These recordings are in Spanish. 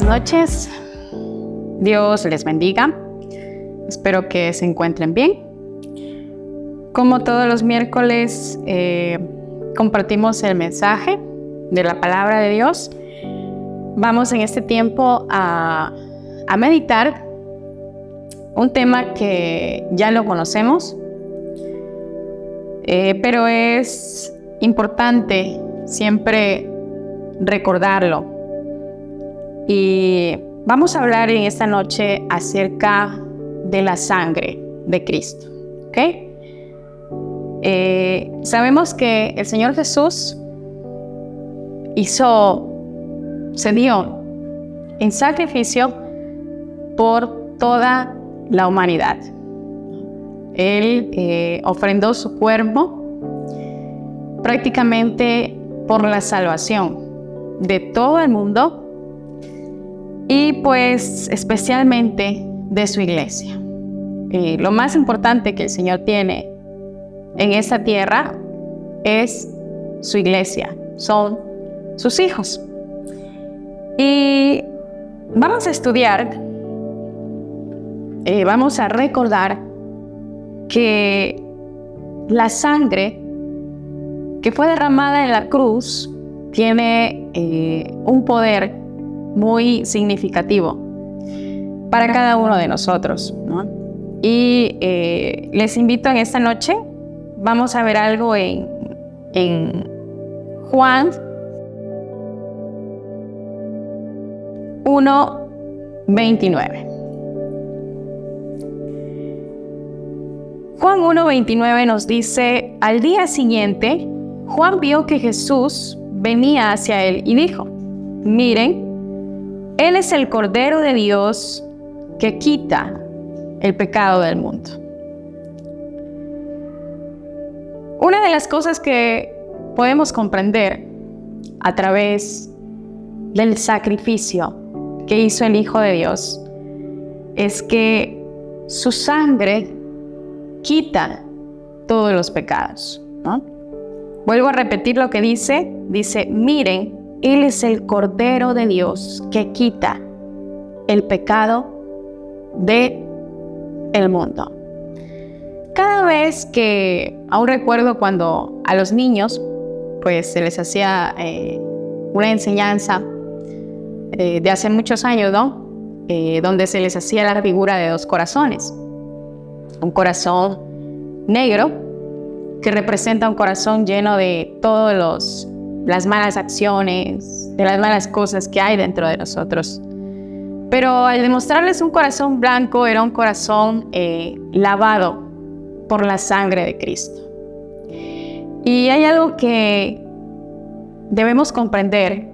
noches. Dios les bendiga. Espero que se encuentren bien. Como todos los miércoles, compartimos el mensaje de la palabra de Dios. Vamos en este tiempo a meditar un tema que ya lo conocemos, pero es importante siempre recordarlo. Y vamos a hablar en esta noche acerca de la sangre de Cristo, ¿ok? Sabemos que el Señor Jesús se dio en sacrificio por toda la humanidad. Él ofrendó su cuerpo prácticamente por la salvación de todo el mundo y pues especialmente de su iglesia. Lo más importante que el Señor tiene en esta tierra es su iglesia, son sus hijos. Y vamos a estudiar, vamos a recordar que la sangre que fue derramada en la cruz tiene un poder muy significativo para cada uno de nosotros, ¿no? Y les invito en esta noche, vamos a ver algo en Juan 1:29. Juan 1:29 nos dice: al día siguiente, Juan vio que Jesús venía hacia él y dijo: miren, Él es el Cordero de Dios que quita el pecado del mundo. Una de las cosas que podemos comprender a través del sacrificio que hizo el Hijo de Dios es que su sangre quita todos los pecados, ¿no? Vuelvo a repetir lo que dice, miren, Él es el Cordero de Dios que quita el pecado del mundo. Cada vez que, aún recuerdo cuando a los niños, pues se les hacía una enseñanza de hace muchos años, ¿no? Donde se les hacía la figura de dos corazones. Un corazón negro, que representa un corazón lleno de todas las malas acciones, de las malas cosas que hay dentro de nosotros. Pero al demostrarles un corazón blanco, era un corazón lavado por la sangre de Cristo. Y hay algo que debemos comprender,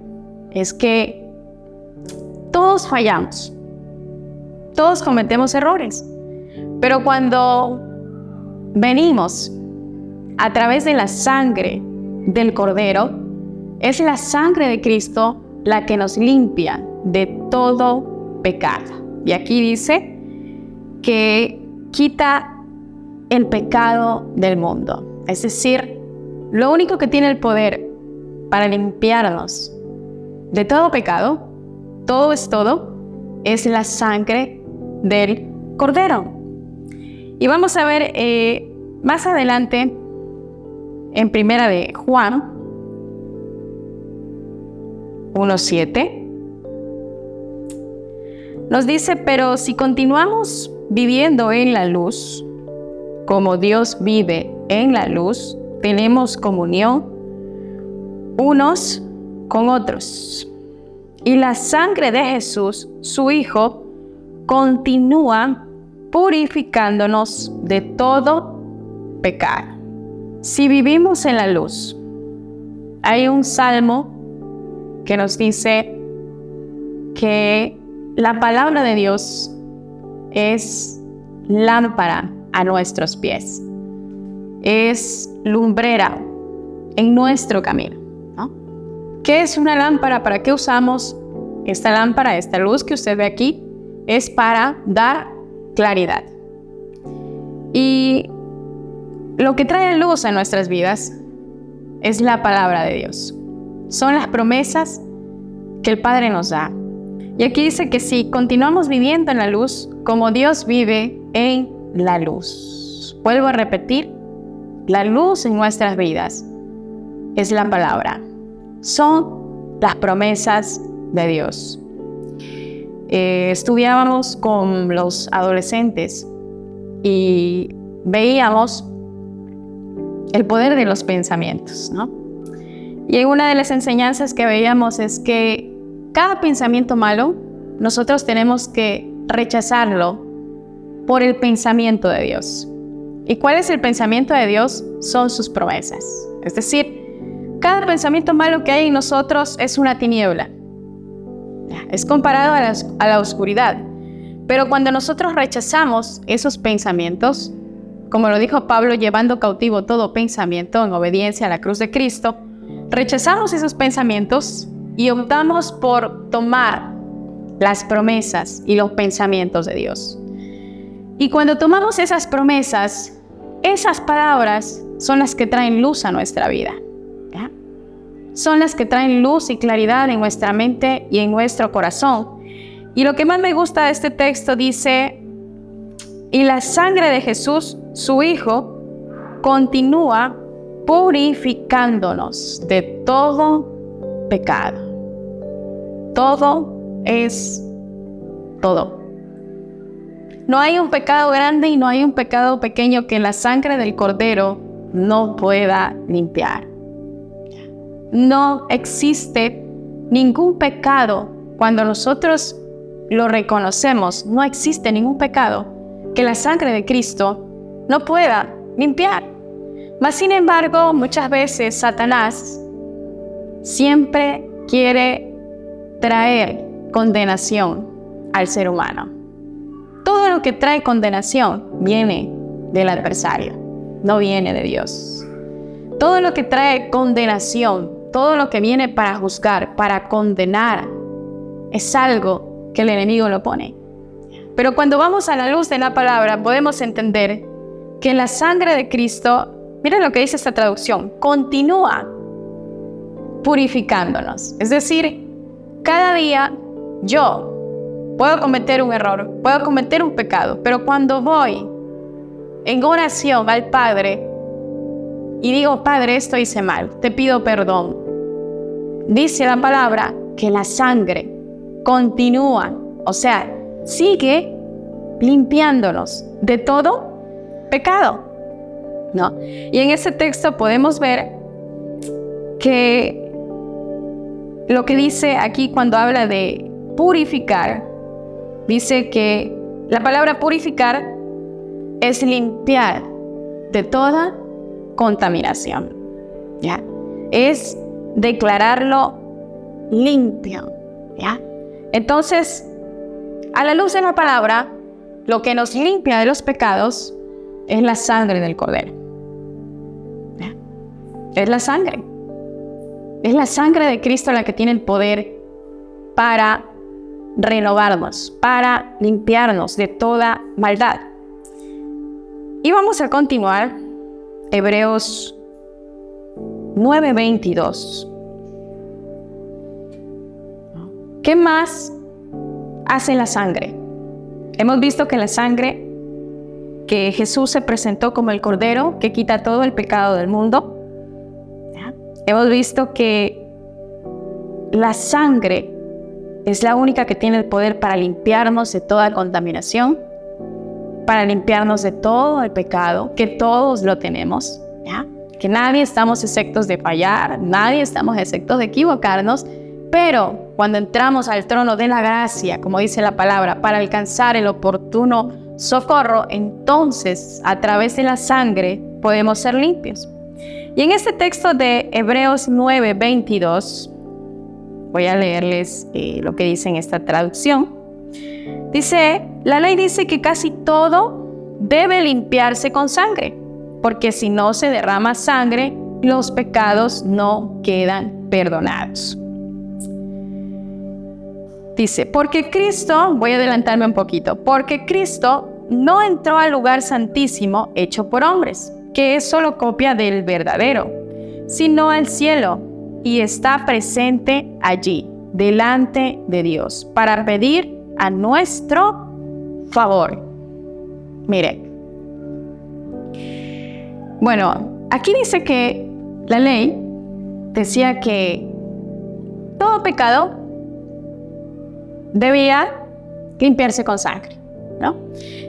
es que todos fallamos, todos cometemos errores, pero cuando venimos a través de la sangre del Cordero, es la sangre de Cristo la que nos limpia de todo pecado. Y aquí dice que quita el pecado del mundo. Es decir, lo único que tiene el poder para limpiarnos de todo pecado, todo, es la sangre del Cordero. Y vamos a ver más adelante en Primera de Juan 1:7 nos dice: pero si continuamos viviendo en la luz, como Dios vive en la luz, tenemos comunión unos con otros. Y la sangre de Jesús, su Hijo, continúa purificándonos de todo pecado. Si vivimos en la luz, hay un salmo que nos dice que la palabra de Dios es lámpara a nuestros pies, es lumbrera en nuestro camino, ¿no? ¿Qué es una lámpara? ¿Para qué usamos esta lámpara? Esta luz que usted ve aquí es para dar claridad. Y lo que trae luz a nuestras vidas es la palabra de Dios. Son las promesas que el Padre nos da. Y aquí dice que si continuamos viviendo en la luz, como Dios vive en la luz. Vuelvo a repetir, la luz en nuestras vidas es la palabra. Son las promesas de Dios. Estudiábamos con los adolescentes y veíamos el poder de los pensamientos, ¿no? Y una de las enseñanzas que veíamos es que cada pensamiento malo, nosotros tenemos que rechazarlo por el pensamiento de Dios. ¿Y cuál es el pensamiento de Dios? Son sus promesas. Es decir, cada pensamiento malo que hay en nosotros es una tiniebla. Es comparado a la oscuridad. Pero cuando nosotros rechazamos esos pensamientos, como lo dijo Pablo, llevando cautivo todo pensamiento en obediencia a la cruz de Cristo, rechazamos esos pensamientos y optamos por tomar las promesas y los pensamientos de Dios. Y cuando tomamos esas promesas, esas palabras son las que traen luz a nuestra vida, ¿ya? Son las que traen luz y claridad en nuestra mente y en nuestro corazón. Y lo que más me gusta de este texto dice: y la sangre de Jesús, su Hijo, continúa purificándonos de todo pecado. Todo es todo. No hay un pecado grande y no hay un pecado pequeño que la sangre del Cordero no pueda limpiar. No existe ningún pecado. Cuando nosotros lo reconocemos, no existe ningún pecado que la sangre de Cristo no pueda limpiar. Mas, sin embargo, muchas veces Satanás siempre quiere traer condenación al ser humano. Todo lo que trae condenación viene del adversario, no viene de Dios. Todo lo que trae condenación, todo lo que viene para juzgar, para condenar, es algo que el enemigo lo pone. Pero cuando vamos a la luz de la palabra, podemos entender que la sangre de Cristo, miren lo que dice esta traducción, continúa purificándonos. Es decir, cada día yo puedo cometer un error, puedo cometer un pecado, pero cuando voy en oración al Padre y digo: Padre, esto hice mal, te pido perdón, dice la palabra que la sangre continúa, o sea, sigue limpiándonos de todo pecado, ¿no? Y en ese texto podemos ver que lo que dice aquí cuando habla de purificar, dice que la palabra purificar es limpiar de toda contaminación, ¿ya? Es declararlo limpio, ¿ya? Entonces, a la luz de la palabra, lo que nos limpia de los pecados es la sangre del Cordero, ¿ya? Es la sangre. Es la sangre de Cristo la que tiene el poder para renovarnos, para limpiarnos de toda maldad. Y vamos a continuar, Hebreos 9:22. ¿Qué más hace la sangre? Hemos visto que la sangre, que Jesús se presentó como el Cordero que quita todo el pecado del mundo. ¿Ya? Hemos visto que la sangre es la única que tiene el poder para limpiarnos de toda contaminación, para limpiarnos de todo el pecado, que todos lo tenemos, ¿ya? Que nadie estamos exentos de fallar, nadie estamos exentos de equivocarnos, pero cuando entramos al trono de la gracia, como dice la palabra, para alcanzar el oportuno socorro, entonces a través de la sangre podemos ser limpios. Y en este texto de Hebreos 9:22, voy a leerles lo que dice en esta traducción. Dice: la ley dice que casi todo debe limpiarse con sangre, porque si no se derrama sangre, los pecados no quedan perdonados. Dice, porque Cristo, voy a adelantarme un poquito, porque Cristo no entró al lugar santísimo hecho por hombres, que es solo copia del verdadero, sino al cielo, y está presente allí, delante de Dios para pedir a nuestro favor. Mire, bueno, aquí dice que la ley decía que todo pecado debía limpiarse con sangre, ¿no?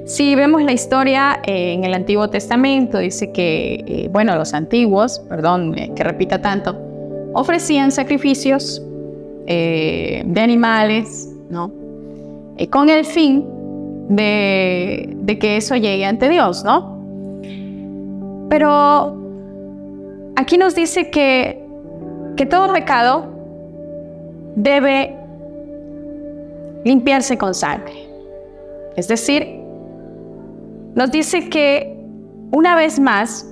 Si vemos la historia en el Antiguo Testamento, dice que, los antiguos, que repita tanto, ofrecían sacrificios de animales, ¿no? Con el fin de que eso llegue ante Dios, ¿no? Pero aquí nos dice que todo pecado debe limpiarse con sangre. Es decir, nos dice que una vez más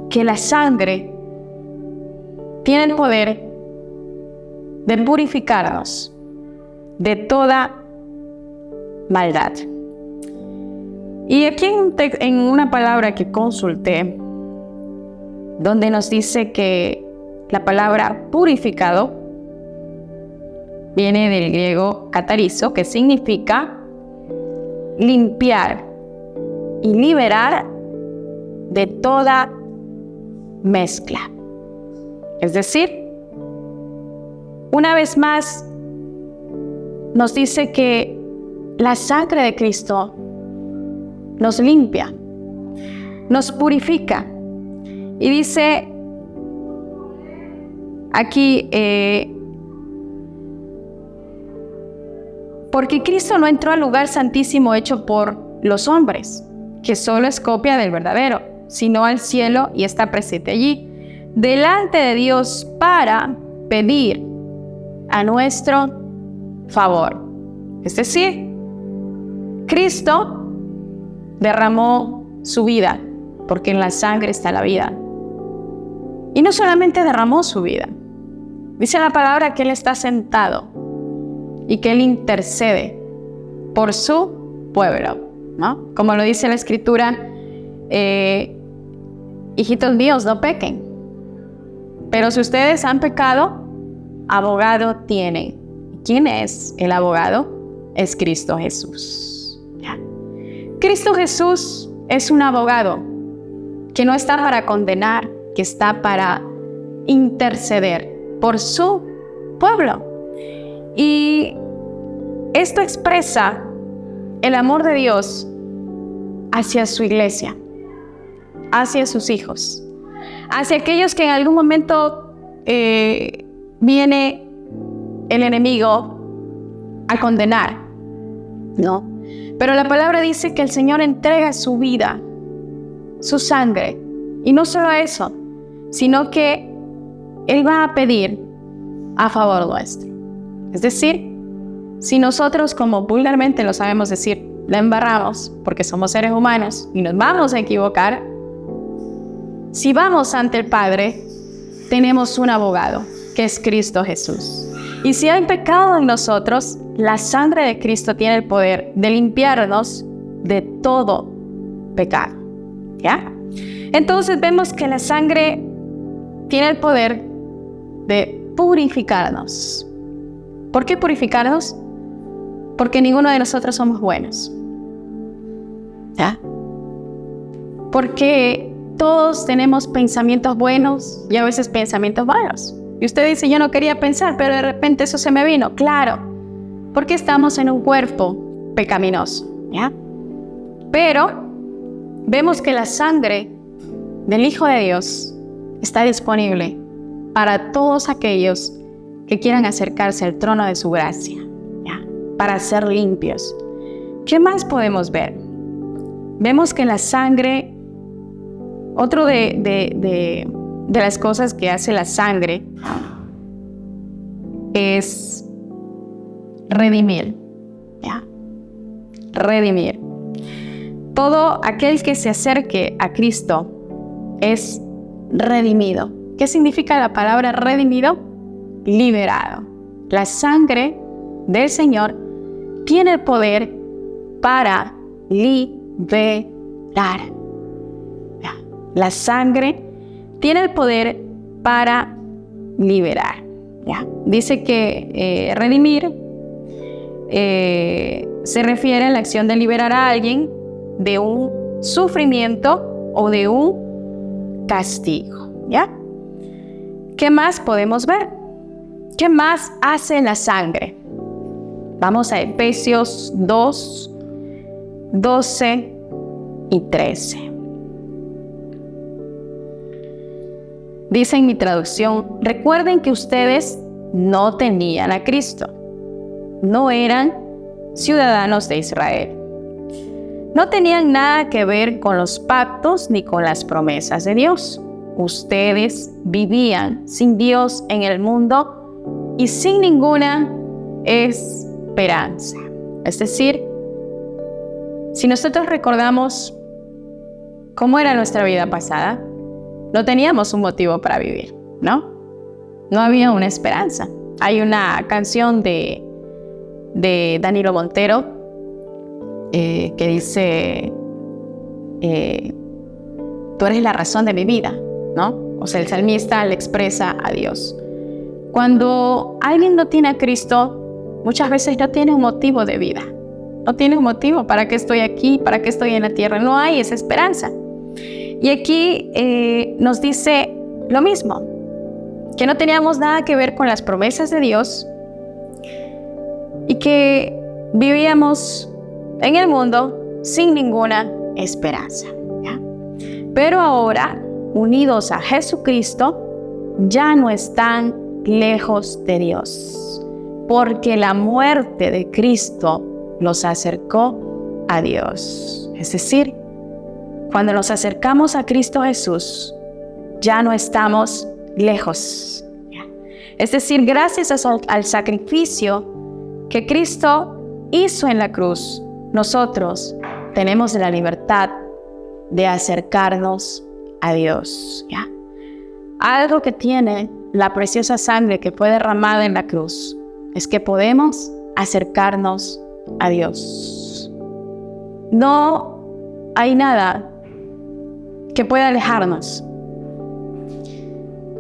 que la sangre tiene el poder de purificarnos de toda maldad. Y aquí en una palabra que consulté, donde nos dice que la palabra purificado viene del griego katarizo, que significa limpiar y liberar de toda mezcla. Es decir, una vez más nos dice que la sangre de Cristo nos limpia, nos purifica. Y dice aquí, porque Cristo no entró al lugar santísimo hecho por los hombres, que solo es copia del verdadero, sino al cielo y está presente allí, delante de Dios para pedir a nuestro favor. Es decir, Cristo derramó su vida, porque en la sangre está la vida. Y no solamente derramó su vida, dice la palabra que Él está sentado y que Él intercede por su pueblo, ¿no? Como lo dice la Escritura, hijitos míos, no pequen. Pero si ustedes han pecado, abogado tienen. ¿Quién es el abogado? Es Cristo Jesús. ¿Ya? Cristo Jesús es un abogado que no está para condenar, que está para interceder por su pueblo. Y esto expresa el amor de Dios hacia su iglesia, hacia sus hijos, hacia aquellos que en algún momento viene el enemigo a condenar, ¿no? Pero la palabra dice que el Señor entrega su vida, su sangre, y no solo eso, sino que Él va a pedir a favor nuestro. Es decir, si nosotros, como vulgarmente lo sabemos decir, la embarramos, porque somos seres humanos y nos vamos a equivocar, si vamos ante el Padre, tenemos un abogado, que es Cristo Jesús. Y si hay pecado en nosotros, la sangre de Cristo tiene el poder de limpiarnos de todo pecado. ¿Ya? Entonces vemos que la sangre tiene el poder de purificarnos. ¿Por qué purificarnos? Porque ninguno de nosotros somos buenos. ¿Ya? Porque todos tenemos pensamientos buenos y a veces pensamientos malos. Y usted dice, yo no quería pensar, pero de repente eso se me vino. Claro, porque estamos en un cuerpo pecaminoso. ¿Ya? Pero vemos que la sangre del Hijo de Dios está disponible para todos aquellos que quieran acercarse al trono de su gracia, ¿ya? Para ser limpios. ¿Qué más podemos ver? Vemos que la sangre, otro de las cosas que hace la sangre es redimir, ¿ya? Redimir. Todo aquel que se acerque a Cristo es redimido. ¿Qué significa la palabra redimido? Liberado. La sangre del Señor tiene el poder para liberar. La sangre tiene el poder para liberar. ¿ya? Dice que redimir se refiere a la acción de liberar a alguien de un sufrimiento o de un castigo, ¿ya? ¿Qué más podemos ver? ¿Qué más hace la sangre? Vamos a Efesios 2, 12 y 13. Dice en mi traducción: recuerden que ustedes no tenían a Cristo, no eran ciudadanos de Israel, no tenían nada que ver con los pactos ni con las promesas de Dios. Ustedes vivían sin Dios en el mundo y sin ninguna esperanza. Es decir, si nosotros recordamos cómo era nuestra vida pasada, no teníamos un motivo para vivir, ¿no? No había una esperanza. Hay una canción de Danilo Montero que dice, tú eres la razón de mi vida, ¿no? O sea, el salmista le expresa a Dios. Cuando alguien no tiene a Cristo, muchas veces no tiene un motivo de vida. No tiene un motivo. ¿Para qué estoy aquí? ¿Para qué estoy en la tierra? No hay esa esperanza. Y aquí nos dice lo mismo, que no teníamos nada que ver con las promesas de Dios y que vivíamos en el mundo sin ninguna esperanza, ¿ya? Pero ahora, unidos a Jesucristo, ya no están lejos de Dios, porque la muerte de Cristo los acercó a Dios. Es decir, cuando nos acercamos a Cristo Jesús, ya no estamos lejos. Es decir, gracias al sacrificio que Cristo hizo en la cruz, nosotros tenemos la libertad de acercarnos a Dios, ¿ya? Algo que tiene la preciosa sangre que fue derramada en la cruz es que podemos acercarnos a Dios. No hay nada que pueda alejarnos.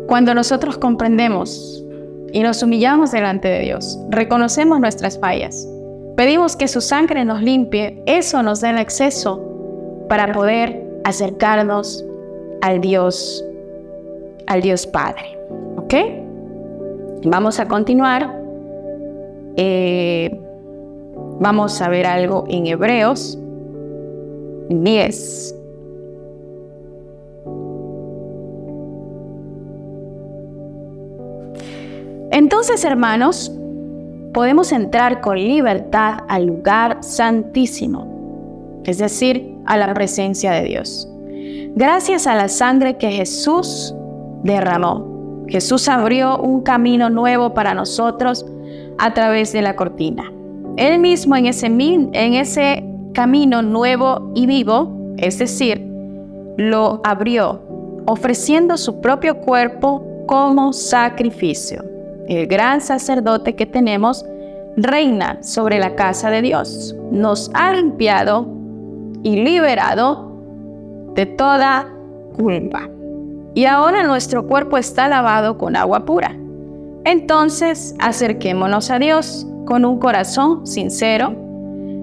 Cuando nosotros comprendemos y nos humillamos delante de Dios, reconocemos nuestras fallas, pedimos que su sangre nos limpie, eso nos da el acceso para poder acercarnos al Dios Padre. ¿Ok? Vamos a continuar. Vamos a ver algo en Hebreos 10. Entonces, hermanos, podemos entrar con libertad al lugar santísimo, es decir, a la presencia de Dios. Gracias a la sangre que Jesús derramó, Jesús abrió un camino nuevo para nosotros a través de la cortina. Él mismo en ese camino nuevo y vivo, es decir, lo abrió, ofreciendo su propio cuerpo como sacrificio. El gran sacerdote que tenemos reina sobre la casa de Dios. Nos ha limpiado y liberado de toda culpa. Y ahora nuestro cuerpo está lavado con agua pura. Entonces, acerquémonos a Dios con un corazón sincero,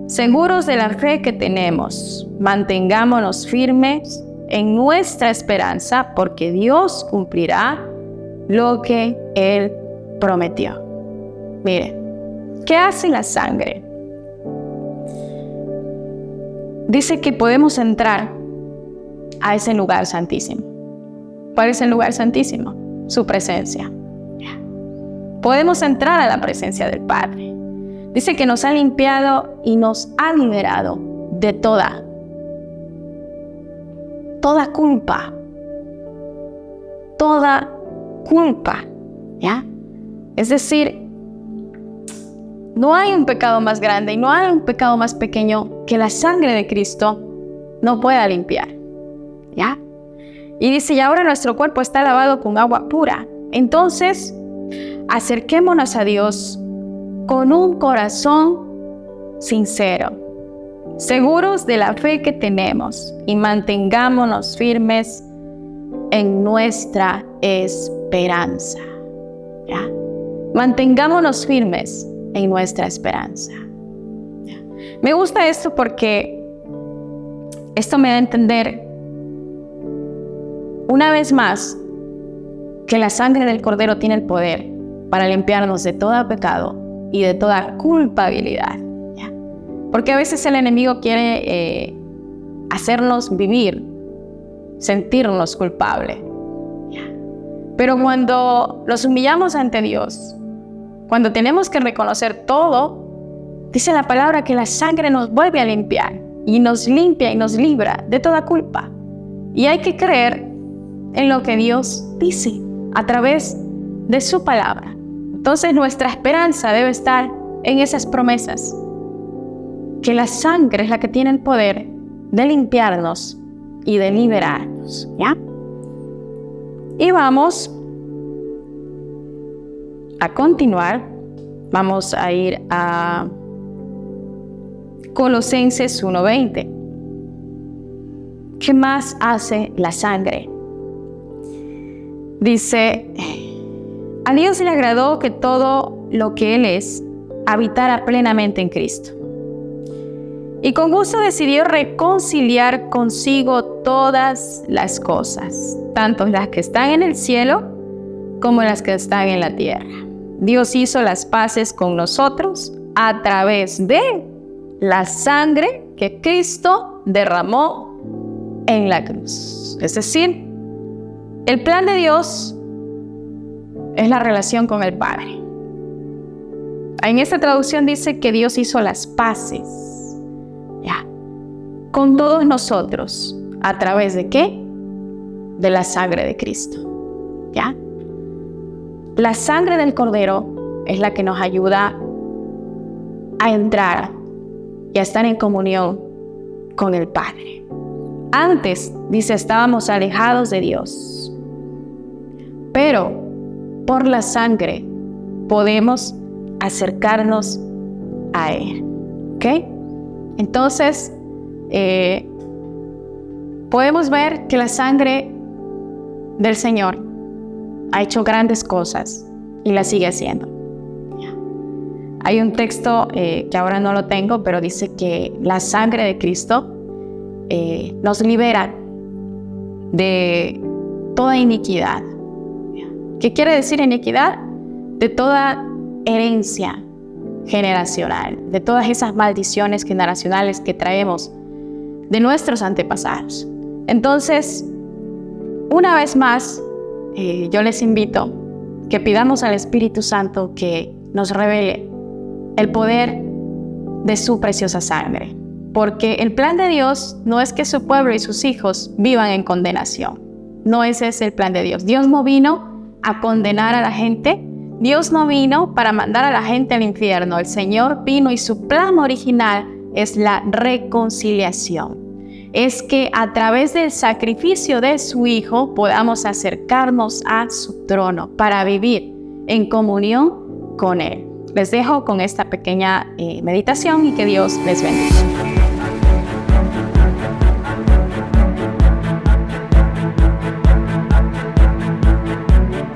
seguros de la fe que tenemos. Mantengámonos firmes en nuestra esperanza, porque Dios cumplirá lo que Él prometió. Mire, ¿qué hace la sangre? Dice que podemos entrar a ese lugar santísimo. ¿Cuál es el lugar santísimo? Su presencia. Podemos entrar a la presencia del Padre. Dice que nos ha limpiado y nos ha liberado de toda culpa. Toda culpa, ¿ya? Es decir, no hay un pecado más grande y no hay un pecado más pequeño que la sangre de Cristo no pueda limpiar, ¿ya? Y dice, y ahora nuestro cuerpo está lavado con agua pura. Entonces, acerquémonos a Dios con un corazón sincero, seguros de la fe que tenemos, y mantengámonos firmes en nuestra esperanza, ¿ya? Mantengámonos firmes en nuestra esperanza. Me gusta esto porque esto me da a entender una vez más que la sangre del Cordero tiene el poder para limpiarnos de todo pecado y de toda culpabilidad. ¿Ya? Porque a veces el enemigo quiere hacernos vivir, sentirnos culpables. ¿Ya? Pero cuando nos humillamos ante Dios, cuando tenemos que reconocer todo, dice la palabra que la sangre nos vuelve a limpiar y nos limpia y nos libra de toda culpa. Y hay que creer en lo que Dios dice a través de su palabra. Entonces nuestra esperanza debe estar en esas promesas, que la sangre es la que tiene el poder de limpiarnos y de liberarnos. ¿Ya? Y vamos a continuar. Vamos a ir a Colosenses 1:20. ¿Qué más hace la sangre? Dice: a Dios le agradó que todo lo que Él es habitara plenamente en Cristo. Y con gusto decidió reconciliar consigo todas las cosas, tanto las que están en el cielo como las que están en la tierra. Dios hizo las paces con nosotros a través de la sangre que Cristo derramó en la cruz. Es decir, el plan de Dios es la relación con el Padre. En esta traducción dice que Dios hizo las paces, ¿ya?, con todos nosotros. ¿A través de qué? De la sangre de Cristo. ¿Ya? La sangre del Cordero es la que nos ayuda a entrar y a estar en comunión con el Padre. Antes, dice, estábamos alejados de Dios, pero por la sangre podemos acercarnos a Él. ¿Ok? Entonces, podemos ver que la sangre del Señor ha hecho grandes cosas y las sigue haciendo. Hay un texto que ahora no lo tengo, pero dice que la sangre de Cristo nos libera de toda iniquidad. ¿Qué quiere decir iniquidad? De toda herencia generacional, de todas esas maldiciones generacionales que traemos de nuestros antepasados. Entonces, una vez más, yo les invito que pidamos al Espíritu Santo que nos revele el poder de su preciosa sangre, porque el plan de Dios no es que su pueblo y sus hijos vivan en condenación. No ese es el plan de Dios. Dios no vino a condenar a la gente. Dios no vino para mandar a la gente al infierno. El Señor vino y su plan original es la reconciliación. Es que a través del sacrificio de su Hijo podamos acercarnos a su trono para vivir en comunión con Él. Les dejo con esta pequeña meditación y que Dios les bendiga.